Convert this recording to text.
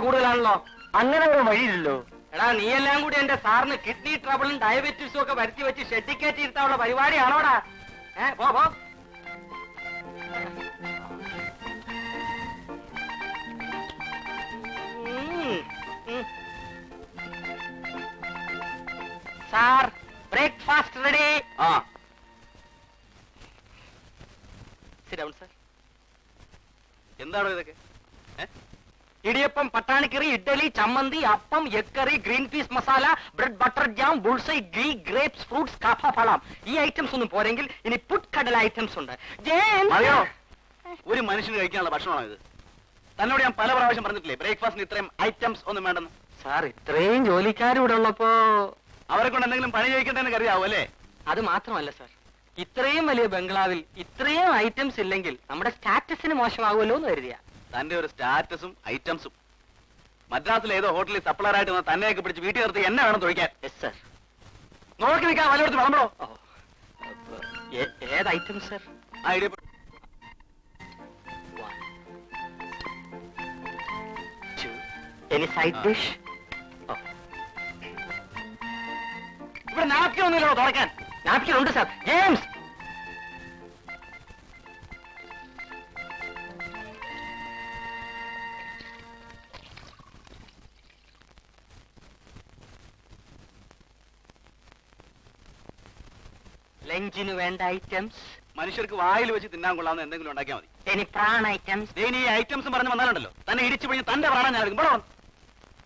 കൂടുതലാണല്ലോ. അങ്ങനെ ഒരു വഴിയില്ലല്ലോ. എടാ, നീ എല്ലാം കൂടി എന്റെ സാറിന് കിഡ്നി ട്രബിളും ഡയബറ്റീസും ഒക്കെ വരുത്തി വെച്ച് ഷെഡിക്കേറ്റ് ഇരുത്താനുള്ള പരിപാടിയാണോടാ? പോ പോ. Sir, breakfast ready. Sit down, sir. എന്താണോ ഇതൊക്കെ? ഇടിയപ്പം, പട്ടാണിക്കറി, ഇഡ്ഡലി, ചമ്മന്തി, appam, egg curry, green peas masala, bread butter jam, bullseye, ghee, grapes, fruits, കാഫ, ഫളം. ഈ ഐറ്റംസ് ഒന്നും പോരെങ്കിൽ ഇനി പുട്കടല ഐറ്റംസ് ഉണ്ട്. അറിയോ, ഒരു മനുഷ്യന് കഴിക്കാനുള്ള ഭക്ഷണമാണ് ഇത്. തന്നോട് ഞാൻ പല പ്രാവശ്യം പറഞ്ഞിട്ടില്ലേ ബ്രേക്ക്ഫാസ്റ്റിന് ഇത്രയും ഐറ്റംസ് ഒന്നും വേണ്ടെന്ന്. സാർ, ഇത്രയും ജോലിക്കാരും ഇവിടെ ഉള്ളപ്പോ അവരെ കൊണ്ട് എന്തെങ്കിലും പണി ചെയ്യിക്കണ്ടെന്ന് അറിയാവൂ അല്ലേ? അത് മാത്രമല്ല സാർ, ഇത്രയും വലിയ ബംഗ്ലാവിൽ ഇത്രയും ഐറ്റംസ് ഇല്ലെങ്കിൽ നമ്മുടെ സ്റ്റാറ്റസിന് മോശമാകുമല്ലോ എന്ന് കരുതിയ. തന്റെ ഒരു സ്റ്റാറ്റസും ഐറ്റംസും. മദ്രാസിൽ ഏതോ ഹോട്ടലിൽ സപ്ലർ ആയിട്ട് തന്നെയൊക്കെ പിടിച്ച് വീട്ടിൽ നിർത്തി എന്നെ വേണം തൊഴിക്കാൻ. Yes sir. നോക്കി നിൽക്കാൻ വല്ലയിടത്ത് വേണമോ? ഏത് item sir? Idea any side dish? ഇവിടെ നാപ്കിൻ ഒന്നുമില്ലോ തുറക്കാൻ? നാപ്കിൻ ഉണ്ട് സാർ. ജെയിംസ്, ലഞ്ചിന് വേണ്ട ഐറ്റംസ്. മനുഷ്യർക്ക് വായിൽ വെച്ച് തിന്നാൻ കൊള്ളാവുന്ന എന്തെങ്കിലും ഉണ്ടാക്കിയാൽ മതി. Any PRAN items? ഈ ഐറ്റംസ് പറഞ്ഞു വന്നാലുണ്ടല്ലോ തന്നെ ഇടിച്ചു പിടിഞ്ഞ് തന്റെ പ്രാണം ഞാൻ എടുക്കും.